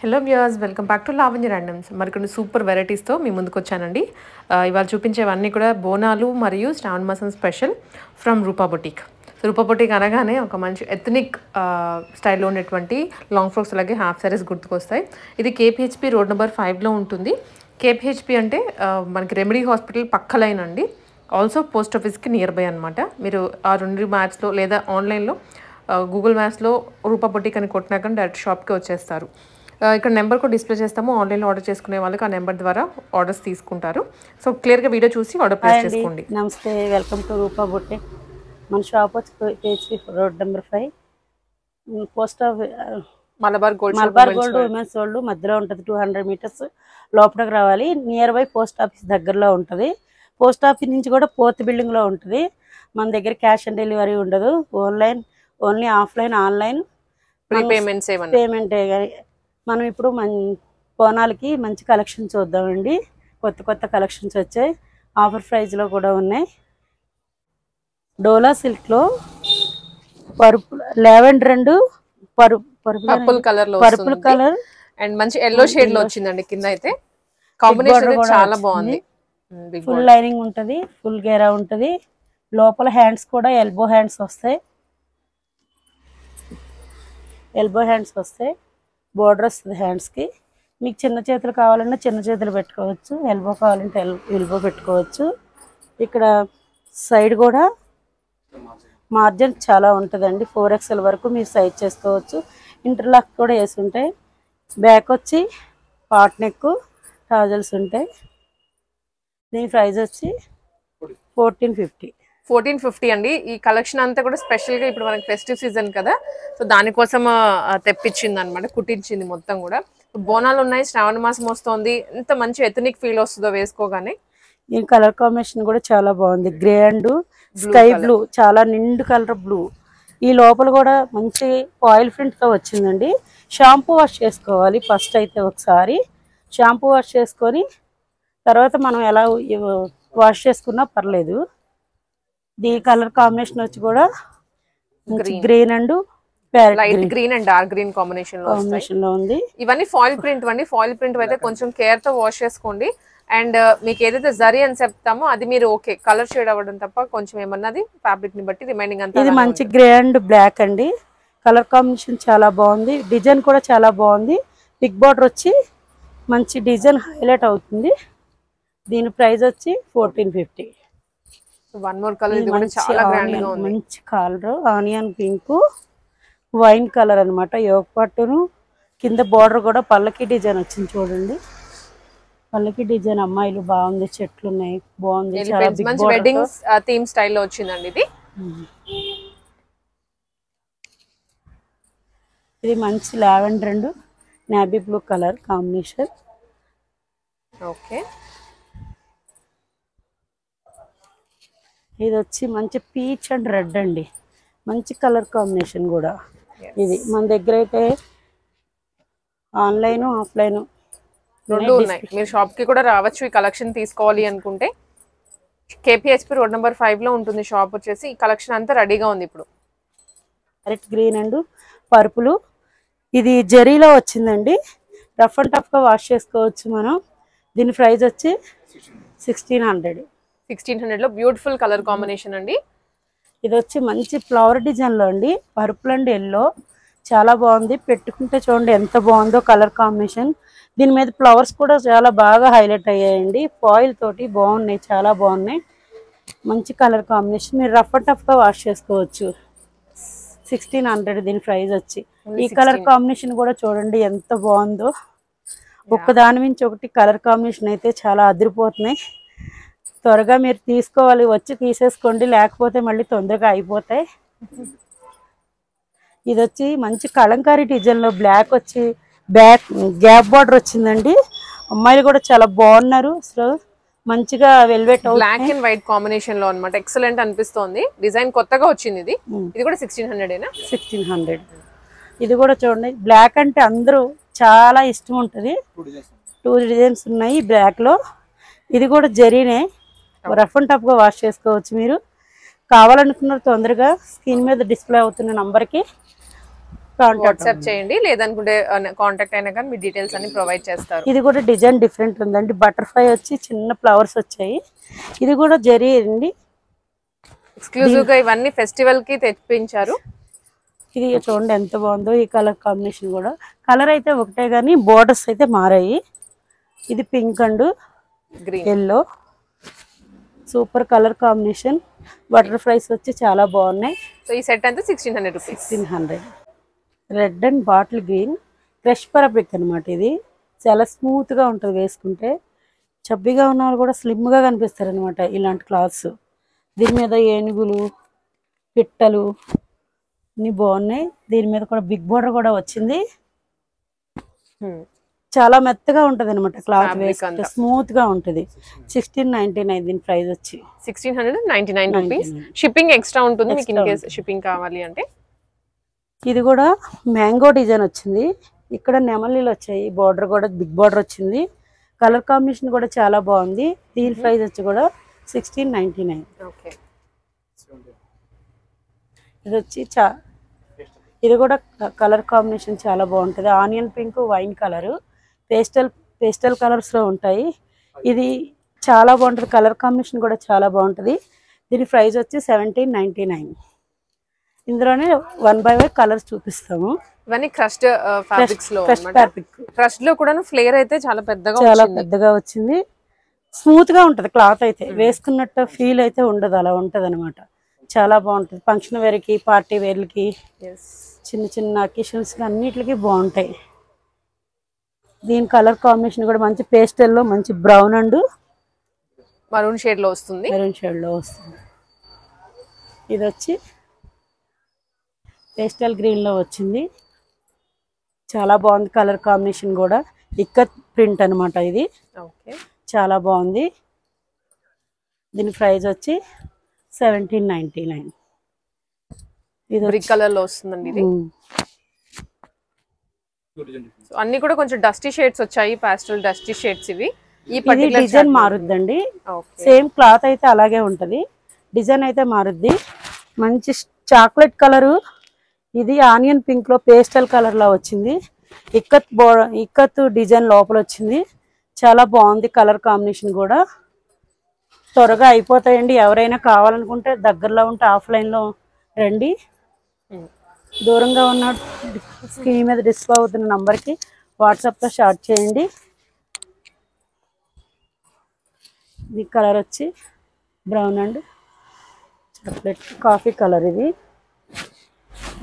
Hello viewers, welcome back to Lavanya randoms. మరికొన్ని super వెరైటీస్తో మీ ముందుకు వచ్చానండి. ఇవాళ చూపించేవన్నీ కూడా బోనాలు మరియు శ్రావణ మాసం special from Rupa boutique. So Rupa boutique అనగానే ఒక మంచి ఎథనిక్ స్టైల్లో ఉన్నటువంటి లాంగ్ ఫ్రాక్స్ అలాగే హాఫ్ సారీస్ గుర్తుకొస్తాయి. ఇది కేపీహెచ్పి రోడ్ నెంబర్ 5లో ఉంటుంది. కేపీహెచ్పి అంటే మనకి రెమెడీ హాస్పిటల్ పక్క లైన్ అండి. ఆల్సో పోస్ట్ ఆఫీస్కి నియర్ బై అనమాట. మీరు ఆ రెండు మ్యాప్స్లో లేదా ఆన్లైన్లో గూగుల్ మ్యాప్స్లో రూపా బొటిక్ అని కొట్టినా కానీ డైరెక్ట్ షాప్కి వచ్చేస్తారు. ఇక్కడ నెంబర్ కూడా డిస్ప్లే చేస్తాము. ఆన్లైన్లో ఆర్డర్ చేసుకునే వాళ్ళకి ఆ నెంబర్ ద్వారా ఆర్డర్స్ తీసుకుంటారు. సో క్లియర్గా వీడియో చూసి ఆర్డర్ ప్లేస్ చేసుకోండి. నమస్తే, వెల్కమ్ టు రూపా బొటిక్. మన షాప్ వచ్చి కేపీహెచ్పి రోడ్ నెంబర్ 5, పోస్ట్ ఆఫ్ మలబార్ గోల్డ్ ఉమెన్స్ వరల్డ్ మధ్యలో ఉంటుంది. 200 మీటర్స్ లోపలికి రావాలి. నియర్ బై పోస్ట్ ఆఫీస్ దగ్గరలో ఉంటుంది. పోస్ట్ ఆఫీస్ నుంచి కూడా 4th బిల్డింగ్లో ఉంటుంది. మన దగ్గర క్యాష్ ఆన్ డెలివరీ ఉండదు. Only offline, online payment. మనం ఇప్పుడు బోనాలకి మంచి కలెక్షన్ చూద్దామండి. కొత్త కలెక్షన్స్ వచ్చాయి. ఆఫర్ ప్రైస్లో కూడా ఉన్నాయి. డోలా సిల్క్లో lavender and purple colour and మంచి ఎల్లో షేడ్ లో వచ్చిందండి. కింద అయితే కాంబినేషన్ చాలా బాగుంది. ఫుల్ లైనింగ్ ఉంటది, ఫుల్ గేరా ఉంటది. లోపల హ్యాండ్స్ కూడా ఎల్బో హ్యాండ్స్ వస్తాయి. బోర్డర్ వస్తుంది హ్యాండ్స్కి. మీకు చిన్న చేతులు కావాలన్నా చిన్న చేతులు పెట్టుకోవచ్చు, ఎల్బో కావాలంటే ఎల్బో పెట్టుకోవచ్చు. ఇక్కడ సైడ్ కూడా మార్జిన్ చాలా ఉంటుందండి. 4XL వరకు మీరు సైజ్ చేసుకోవచ్చు. ఇంటర్లాక్ కూడా వేసి ఉంటాయి. బ్యాక్ వచ్చి పాట్ నెక్ ట్రాజల్స్ ఉంటాయి. దీని ప్రైస్ వచ్చి 1450 అండి. ఈ కలెక్షన్ అంతా కూడా స్పెషల్ గా ఇప్పుడు మనకి ఫెస్టివ్ సీజన్ కదా, సో దానికోసం తెప్పించింది అనమాట, కుట్టించింది మొత్తం కూడా. బోనాలు ఉన్నాయి, శ్రావణ మాసం వస్తుంది. ఎంత మంచి ఎథనిక్ ఫీల్ వస్తుందో వేసుకోగానే. ఈ కలర్ కాంబినేషన్ కూడా చాలా బాగుంది. గ్రే అండ్ స్కై బ్లూ, చాలా నిండు కలర్ బ్లూ. ఈ లోపల కూడా మంచి ఆయిల్ ప్రింట్ తో వచ్చిందండి. షాంపూ వాష్ చేసుకోవాలి ఫస్ట్. అయితే ఒకసారి షాంపూ వాష్ చేసుకొని తర్వాత మనం ఎలా వాష్ చేసుకున్నా పర్లేదు. దీని కలర్ కాంబినేషన్ వచ్చి కూడా green and light green and dark green combination లో ఉంది. ఇవన్నీ ఫాయిల్ ప్రింట్ అండి. ఫాయిల్ ప్రింట్ అయితే కొంచెం కేర్ తో వాష్ చేసుకోండి. అండ్ మీకు ఏదైతే జరీ అని చెప్తామో అది మీరు ఓకే కలర్ షేడ్ అవ్వడం తప్ప కొంచెం ఏమన్నది ఫ్యాబ్రిక్ ని బట్టి రిమైనింగ్ అంతా. ఇది మంచి గ్రే అండ్ బ్లాక్ అండి. కలర్ కాంబినేషన్ చాలా బాగుంది. డిజైన్ కూడా చాలా బాగుంది. బిగ్ బార్డర్ వచ్చి మంచి డిజైన్ హైలైట్ అవుతుంది. దీని ప్రైస్ వచ్చి 1450. వన్ మోర్ కలర్, ఇది కూడా చాలా గ్రాండ్ గా ఉంది. మంచి colour onion pink wine colour అన్నమాట. యోగ పట్టును కింద బార్డర్ కూడా పల్లకి డిజైన్ వచ్చింది చూడండి. పల్లకి డిజైన్ అమ్మాయిలు బాగుంది. చెట్లు ఉన్నాయి, బాగుంది. మంచి వెడ్డింగ్ థీమ్ స్టైల్లో వచ్చిందండి ఇది. ఇది మంచి lavender and navy blue colour combination. Okay, ఇది వచ్చి మంచి పీచ్ అండ్ రెడ్ అండి. మంచి కలర్ కాంబినేషన్ కూడా. ఇది మన దగ్గర అయితే ఆన్లైన్, ఆఫ్లైన్ రెండు ఉన్నాయి. మీరు షాప్ కి కూడా రావచ్చు ఈ కలెక్షన్ తీసుకోవాలి అనుకుంటే. కేపీహెచ్పి రోడ్ నెంబర్ 5లో ఉంటుంది షాప్ వచ్చేసి. ఈ కలెక్షన్ అంతా రెడీగా ఉంది ఇప్పుడు. Red green and purple. ఇది జరీలో వచ్చిందండి. రఫ్ అండ్ టఫ్ గా వాష్ చేసుకోవచ్చు మనం. దీని ప్రైస్ వచ్చి 1600 లో బ్యూటిఫుల్ కలర్ కాంబినేషన్ అండి. ఇది వచ్చి మంచి ఫ్లవర్ డిజైన్ లో అండి. పర్పుల్ అండ్ ఎల్లో చాలా బాగుంది. పెట్టుకుంటే చూడండి ఎంత బాగుందో కలర్ కాంబినేషన్. దీని మీద ఫ్లవర్స్ కూడా చాలా బాగా హైలైట్ అయ్యాయండి. ఫాయిల్ తోటి బాగున్నాయి, చాలా బాగున్నాయి. మంచి కలర్ కాంబినేషన్. మీరు రఫ్ అండ్ టఫ్ గా వాష్ చేసుకోవచ్చు. 1600 దీని ప్రైస్ వచ్చి. ఈ కలర్ కాంబినేషన్ కూడా చూడండి ఎంత బాగుందో. ఒక్కదాని నుంచి ఒకటి కలర్ కాంబినేషన్ అయితే చాలా అదిరిపోతున్నాయి. త్వరగా మీరు తీసుకోవాలి, వచ్చి తీసేసుకోండి, లేకపోతే మళ్ళీ తొందరగా అయిపోతాయి. ఇది వచ్చి మంచి కలంకారీ డిజైన్ లో బ్లాక్ వచ్చి బ్యాక్ గ్యాప్ బార్డర్ వచ్చిందండి. అమ్మాయిలు కూడా చాలా బాగున్నారు. అసలు మంచిగా velvet black and white combination లో అన్నమాట. ఎక్సలెంట్ అనిపిస్తోంది. డిజైన్ కొత్తగా వచ్చింది. ఇది కూడా 1600. ఇది కూడా చూడండి. బ్లాక్ అంటే అందరూ చాలా ఇష్టం ఉంటుంది. 2 డిజైన్స్ ఉన్నాయి బ్లాక్ లో. ఇది కూడా జరీనే. రఫ్ అండ్ టఫ్ గా వాష్ చేసుకోవచ్చు. మీరు కావాలనుకున్నారు తొందరగా స్క్రీన్ మీద డిస్ప్లే అవుతున్న నంబర్కి వాట్సాప్ చేయండి, లేదనుకుంటే కాంటాక్ట్ అయినా కానీ మీ డీటెయిల్స్ అన్ని ప్రొవైడ్ చేస్తారు. ఇది కూడా డిజైన్ డిఫరెంట్ ఉందండి, బటర్ఫ్లై వచ్చి చిన్న ఫ్లవర్స్ వచ్చాయి. ఇది కూడా జరీ అండి, ఎక్స్క్లూజివ్ గా ఇవన్నీ ఫెస్టివల్ కి తెప్పించారు. ఇది చూడండి ఎంత బాగుందో. ఈ కలర్ కాంబినేషన్ కూడా, కలర్ అయితే ఒకటే కానీ బోర్డర్స్ అయితే మారాయి. ఇది pink and yellow, super colour combination. Butterflies వచ్చి చాలా బాగున్నాయి. సో ఈ సెట్ అంతా 1600 rupees. 1600. Red and bottle green crush fabric అనమాట. ఇది చాలా స్మూత్ గా ఉంటుంది, వేసుకుంటే చబ్బిగా ఉన్న వాళ్ళు కూడా స్లిమ్ గా కనిపిస్తారు అనమాట ఇలాంటి క్లాత్స్. దీని మీద ఏనుగులు, పిట్టలు అన్ని బాగున్నాయి. దీని మీద కూడా బిగ్ బోర్డర్ కూడా వచ్చింది. చాలా మెత్తగా ఉంటది అనమాట క్లాత్, వేసుకుంటే స్మూత్ గా ఉంటది. 1699 దీని ప్రైస్ వచ్చి 1699 రూపీస్. షిప్పింగ్ ఎక్స్ట్రా ఉంటుంది మీకు ఇన్ కేస్ షిప్పింగ్ కావాలి అంటే. ఇది కూడా మ్యాంగో డిజైన్ వచ్చింది, ఇక్కడ నెమలీలు వచ్చాయి, బార్డర్ కూడా బిగ్ బార్డర్ వచ్చింది. కలర్ కాంబినేషన్ కూడా చాలా బాగుంది. దీని ప్రైస్ వచ్చి కూడా 1699. ఓకే. ఇది వచ్చి ఇది కూడా కలర్ కాంబినేషన్ చాలా బాగుంటుంది. Onion pink, wine colour, pastel colours లో ఉంటాయి. ఇది చాలా బాగుంటుంది, కలర్ కాంబినేషన్ కూడా చాలా బాగుంటుంది. దీని ప్రైస్ వచ్చి 1799. ఇందులోనే 1 by 1 కలర్స్ చూపిస్తాము. ఇవన్నీ క్రష్డ్ ఫ్యాబ్రిక్స్ లో, క్రష్డ్ లో కూడా ఫ్లేర్ అయితే చాలా పెద్దగా వచ్చింది. స్మూత్ గా ఉంటది క్లాత్, అయితే వేసుకున్నట్టు ఫీల్ అయితే ఉండదు, అలా ఉంటది అనమాట. చాలా బాగుంటుంది. ఫంక్షన్ వేర్ కి, పార్టీ వేర్లకి, చిన్న చిన్న అకేషన్స్ కి అన్నిటికి బాగుంటాయి. దీని కలర్ కాంబినేషన్ కూడా మంచి పేస్టల్ లో, మంచి బ్రౌన్ అండ్ మరూన్ షేడ్ లో వస్తుంది. ఇది వచ్చి పేస్టల్ గ్రీన్ లో వచ్చింది, చాలా బాగుంది. కలర్ కాంబినేషన్ కూడా ఇక్కత్ ప్రింట్ అనమాట. ఇది చాలా బాగుంది. దీని ప్రైస్ వచ్చి 1799. ఇది బ్రిక్ కలర్ లో వస్తుందండి. ఇది అన్ని కూడా కొంచెం డస్టీ షేడ్స్ వచ్చాయి, పాస్టల్ డస్టీ షేడ్స్. ఇవి ఈ పర్టిక్యులర్ డిజైన్ మారుద్దండి, సేమ్ క్లాత్ అయితే అలాగే ఉంటది, డిజైన్ అయితే మారుద్ది. మంచి చాక్లెట్ కలరు, ఇది ఆనియన్ పింక్ లో పేస్టల్ కలర్ లా వచ్చింది. ఇక్కత్ డిజైన్ లోపల వచ్చింది, చాలా బాగుంది. కలర్ కాంబినేషన్ కూడా త్వరగా అయిపోతాయండి. ఎవరైనా కావాలనుకుంటే దగ్గరలో ఉంటే ఆఫ్లైన్ లో రండి, దూరంగా ఉన్న స్క్రీన్ మీద డిస్ప్లే అవుతున్న నంబర్కి వాట్సాప్లో షార్ట్ చేయండి. ఈ కలర్ వచ్చి brown and chocolate coffee colour. ఇది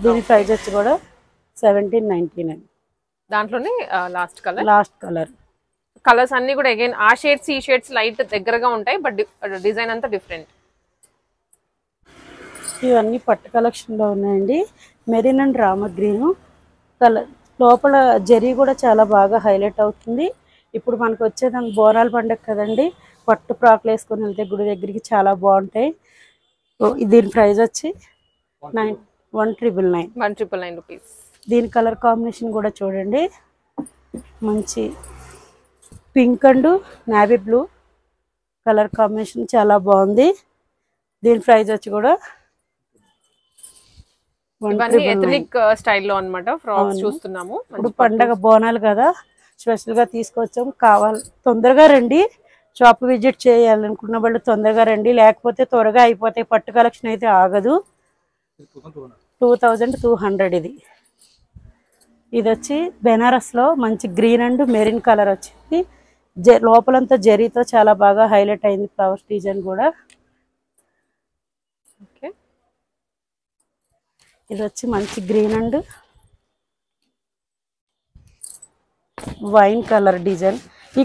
దీని ప్రైస్ వచ్చి కూడా 1799. దాంట్లోనే లాస్ట్ కలర్ కలర్స్ అన్ని కూడా అగైన్ ఆ షేడ్స్ ఈ షేడ్స్ లైట్ దగ్గరగా ఉంటాయి, బట్ డిజైన్ అంతా డిఫరెంట్. ఇవన్నీ పట్టు కలెక్షన్ లో ఉన్నాయండి. Marine and Rama green colour, లోపల జరీ కూడా చాలా బాగా హైలైట్ అవుతుంది. ఇప్పుడు మనకు వచ్చేదానికి బోనాల పండుగ కదండి, పట్టు ఫ్రాక్లు వేసుకొని వెళ్తే గుడి దగ్గరికి చాలా బాగుంటాయి. దీని ప్రైస్ వచ్చి 199 రూపీస్. దీని కలర్ కాంబినేషన్ కూడా చూడండి, మంచి pink and navy blue colour combination చాలా బాగుంది. దీని ప్రైస్ వచ్చి కూడా ఎథనిక్ స్టైల్లో అన్నమాట. ఫ్రాక్స్ చూస్తున్నాము. ఇప్పుడు పండగ బోనాలు కదా, స్పెషల్ గా తీసుకొచ్చాం. కావాలి తొందరగా రండి, షాప్ విజిట్ చేయాలనుకున్న వాళ్ళు తొందరగా రండి, లేకపోతే త్వరగా అయిపోతాయి. పట్టు కలెక్షన్ అయితే ఆగదు. 2200. ఇది వచ్చి బెనారస్ లో మంచి గ్రీన్ అండ్ మెరీన్ కలర్ వచ్చింది. లోపలంతా జరీతో చాలా బాగా హైలైట్ అయింది, ఫ్లవర్స్ డిజైన్ కూడా. ఇది వచ్చి మంచి green and wine colour design. ఈ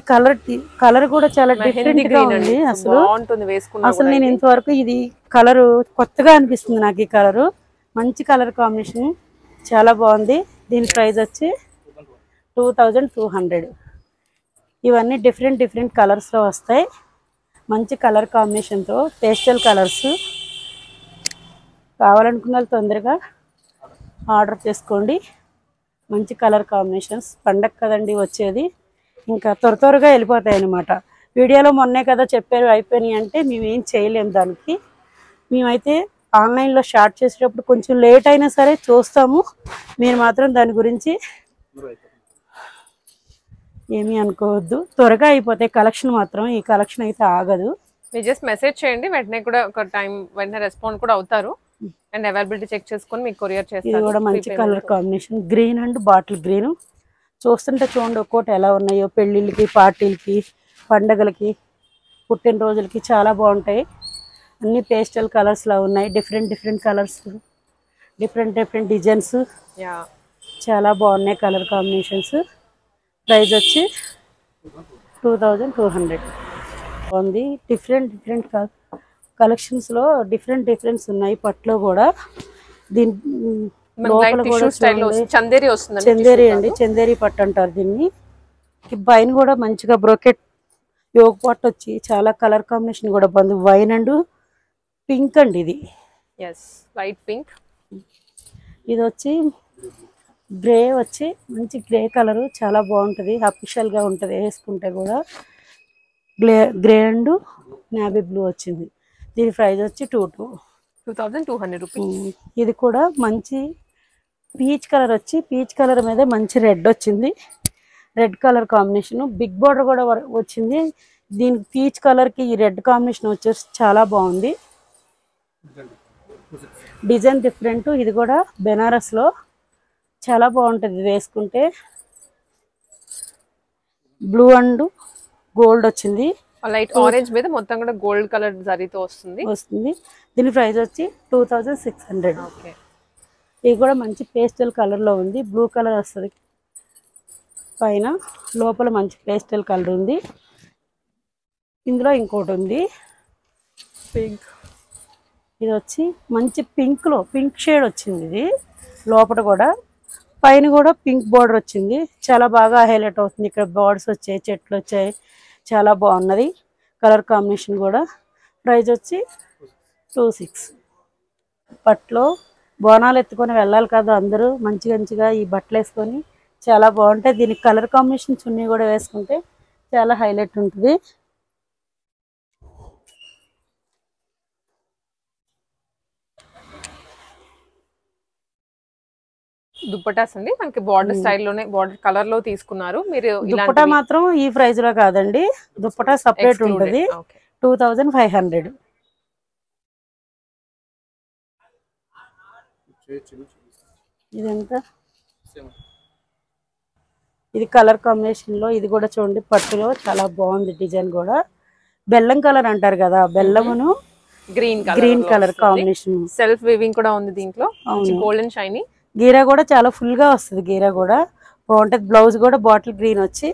కలర్ కూడా చాలా డిఫరెంట్ గా ఉంది. అసలు నేను ఇంతవరకు ఇది కలర్ కొత్తగా అనిపిస్తుంది నాకు. ఈ కలరు మంచి కలర్ కాంబినేషన్, చాలా బాగుంది. దీని ప్రైస్ వచ్చి 2200. ఇవన్నీ డిఫరెంట్ కలర్స్ లో వస్తాయి, మంచి కలర్ కాంబినేషన్ తో, పేస్టల్ కలర్స్. కావాలనుకున్న వాళ్ళు తొందరగా ఆర్డర్ చేసుకోండి. మంచి కలర్ కాంబినేషన్స్. పండగ కదండి వచ్చేది, ఇంకా త్వరగా వెళ్ళిపోతాయి అన్నమాట. వీడియోలో మొన్నే కదా చెప్పారు అయిపోయినాయి అంటే మేమేం చేయలేము దానికి. మేమైతే ఆన్లైన్లో స్టార్ట్ చేసేటప్పుడు కొంచెం లేట్ అయినా సరే చూస్తాము, మీరు మాత్రం దాని గురించి ఏమీ అనుకోవద్దు. త్వరగా అయిపోతాయి కలెక్షన్ మాత్రం, ఈ కలెక్షన్ అయితే ఆగదు. మీరు జస్ట్ మెసేజ్ చేయండి, వెంటనే కూడా ఒక టైం వెంటనే రెస్పాండ్ కూడా అవుతారు. అండ్ అవైలబిలిటీ చెక్ చేసుకొని మీకు కొరియర్ ఇది చేస్తారు. కూడా మంచి colour combination, green and bottle green. చూస్తుంటే చూడండి ఒక్కోటి ఎలా ఉన్నాయో, పెళ్ళిళ్ళకి, పార్టీలకి, పండగలకి, పుట్టినరోజులకి చాలా బాగుంటాయి. అన్ని పేస్టల్ కలర్స్ లా ఉన్నాయి, different different colours, different different designs, చాలా బాగున్నాయి కలర్ కాంబినేషన్స్. ప్రైస్ వచ్చి 2200 ఉంది. డిఫరెంట్ డిఫరెంట్ కలెక్షన్స్లో డిఫరెంట్ డిఫరెన్స్ ఉన్నాయి. పట్లో కూడా దీని లోపల కూడా చందేరి వస్తుంది, చందేరి అండి, చందేరి పట్టు అంటారు దీన్ని. పైన కూడా మంచిగా బ్రోకెట్ యోగ పట్టు వచ్చి చాలా కలర్ కాంబినేషన్ కూడా బాగుంది. వైన్ అండ్ పింక్ అండి, ఇది లైట్ పింక్. ఇది వచ్చి గ్రే, వచ్చి మంచి గ్రే కలర్, చాలా బాగుంటుంది, అఫిషియల్గా ఉంటుంది వేసుకుంటే కూడా. గ్రే అండ్ నావీ బ్లూ వచ్చింది. దీని ప్రైస్ వచ్చి 2200 రూపీస్. ఇది కూడా మంచి పీచ్ కలర్ వచ్చి, పీచ్ కలర్ మీద మంచి రెడ్ వచ్చింది, red colour combination. Big border కూడా వచ్చింది. దీనికి పీచ్ కలర్కి ఈ రెడ్ కాంబినేషన్ వచ్చేసి చాలా బాగుంది. Design different. ఇది కూడా బెనారస్లో చాలా బాగుంటుంది వేసుకుంటే. బ్లూ అండ్ గోల్డ్ వచ్చింది, లైట్ ఆరెంజ్ మీద మొత్తం కూడా గోల్డ్ కలర్ జరీతో వస్తుంది. దీని ప్రైస్ వచ్చి 2600. ఇది కూడా మంచి పేస్టల్ కలర్లో ఉంది, బ్లూ కలర్ వస్తుంది పైన, లోపల మంచి పేస్టల్ కలర్ ఉంది. ఇందులో ఇంకోటి ఉంది పింక్. ఇది వచ్చి మంచి పింక్లో పింక్ షేడ్ వచ్చింది. ఇది లోపల కూడా, పైన కూడా పింక్ బార్డర్ వచ్చింది, చాలా బాగా హైలైట్ అవుతుంది. ఇక్కడ బార్డర్స్ వచ్చాయి, చెట్లు వచ్చాయి, చాలా బాగున్నది కలర్ కాంబినేషన్ కూడా. ప్రైస్ వచ్చి 2600. పట్లో బోనాలు ఎత్తుకొని వెళ్ళాలి కదా అందరూ, మంచి మంచిగా ఈ బట్టలు వేసుకొని చాలా బాగుంటాయి. దీనికి కలర్ కాంబినేషన్ చున్నీ కూడా వేసుకుంటే చాలా హైలైట్ ఉంటుంది. దుప్పటాస్ అండి, మనకి బార్డర్ స్టైల్లోనే బార్డర్ కలర్ లో తీసుకున్నారు మీరు. దుప్పటా మాత్రం ఈ ప్రైస్ లో కాదండి, దుప్పటా సపరేట్ ఉంటుంది. 2500. ఇదంతా ఇది కలర్ కాంబినేషన్ లో, ఇది కూడా చూడండి పట్టులో చాలా బాగుంది డిజైన్ కూడా. బెల్లం కలర్ అంటారు కదా, బెల్లమును green colour combination. Self weaving కూడా ఉంది దీంట్లో, గోల్డెన్ షైనీ. గీరా కూడా చాలా ఫుల్ గా వస్తుంది, గీరా కూడా బాగుంటుంది. బ్లౌజ్ కూడా బాటిల్ గ్రీన్ వచ్చి,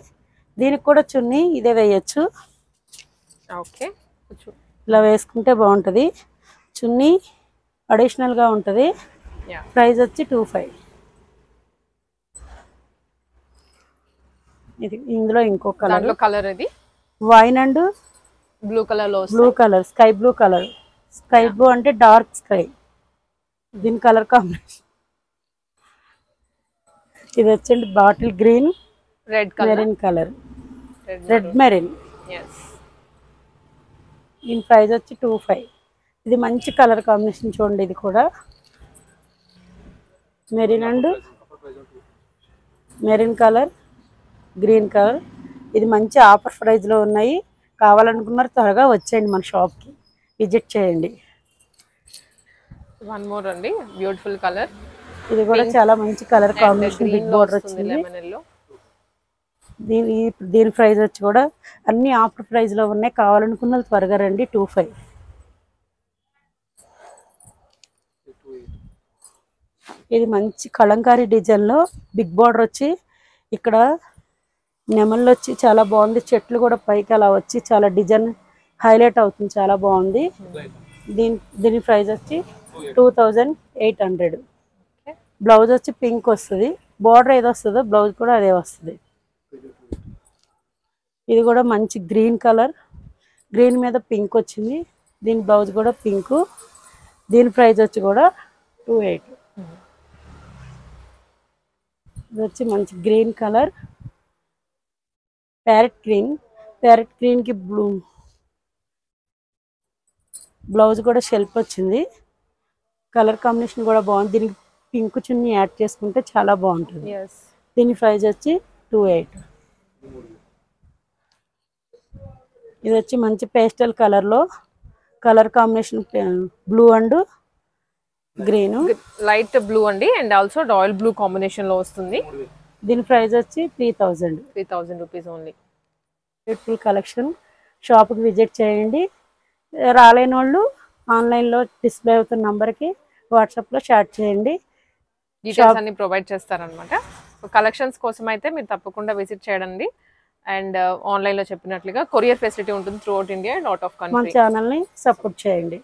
దీనికి కూడా చున్నీ ఇదే వేయచ్చు. ఇలా వేసుకుంటే బాగుంటుంది. చున్నీ అడిషనల్ గా ఉంటుంది. ప్రైస్ వచ్చి 2500. ఇది ఇందులో ఇంకో కలర్ ఇది వైన్ అండ్ బ్లూ కలర్ లో, blue colour, sky blue colour. Sky blue అంటే డార్క్ స్కై, దీని కలర్ కాంబినేషన్. ఇది వచ్చండి bottle green, red Merin colour, red Merin. దీని ప్రైస్ వచ్చి 2500. ఇది మంచి కలర్ కాంబినేషన్ చూడండి. ఇది కూడా Merin and Merin colour, green colour. ఇది మంచి ఆఫర్ ప్రైస్లో ఉన్నాయి. కావాలనుకున్నారు త్వరగా వచ్చేయండి మన షాప్కి, విజిట్ చేయండి. వన్ మోర్ అండి, బ్యూటిఫుల్ కలర్. ఇది కూడా చాలా మంచి కలర్ కాంబినేషన్, బిగ్ బోర్డర్ వచ్చింది. దీని ప్రైస్ వచ్చి కూడా అన్ని ఆఫర్ ప్రైస్ లో ఉన్నాయి. కావాలనుకున్న త్వరగా రండి. 2500. ఇది మంచి కలంకారీ డిజైన్ లో బిగ్ బోర్డర్ వచ్చి, ఇక్కడ నెమళ్ళు వచ్చి చాలా బాగుంది. చెట్లు కూడా పైకి అలా వచ్చి చాలా డిజైన్ హైలైట్ అవుతుంది, చాలా బాగుంది. దీని ప్రైస్ వచ్చి 2800. బ్లౌజ్ వచ్చి పింక్ వస్తుంది, బార్డర్ ఏదో వస్తుందో బ్లౌజ్ కూడా అదే వస్తుంది. ఇది కూడా మంచి గ్రీన్ కలర్, గ్రీన్ మీద పింక్ వచ్చింది. దీని బ్లౌజ్ కూడా పింక్. దీని ప్రైస్ వచ్చి కూడా 2800. ఇది వచ్చి మంచి గ్రీన్ కలర్, ప్యారెట్ గ్రీన్ కి బ్లూ బ్లౌజ్ కూడా షెల్ఫ్ వచ్చింది. కలర్ కాంబినేషన్ కూడా బాగుంది. దీనికి పింక్ చున్నీ యాడ్ చేసుకుంటే చాలా బాగుంటుంది. yes దీని ప్రైస్ వచ్చి 28. ఇది వచ్చి మంచి పేస్టల్ కలర్లో colour combination blue and green, light blue అండి and also royal blue combination లో వస్తుంది. దీని ప్రైస్ వచ్చి 3000 రూపీస్ ఓన్లీ. Beautiful collection. షాప్కి విజిట్ చేయండి. రాలేని వాళ్ళు ఆన్లైన్లో డిస్ప్లే అవుతున్న నంబర్కి వాట్సాప్లో చాట్ చేయండి. డీటెయిల్స్ అన్ని ప్రొవైడ్ చేస్తారనమాట. కలెక్షన్స్ కోసం అయితే మీరు తప్పకుండా విజిట్ చేయండి. అండ్ ఆన్లైన్లో చెప్పినట్లుగా కొరియర్ ఫెసిలిటీ ఉంటుంది through out India and out of మన కంట్రీ. ఛానల్ని సపోర్ట్ చేయండి.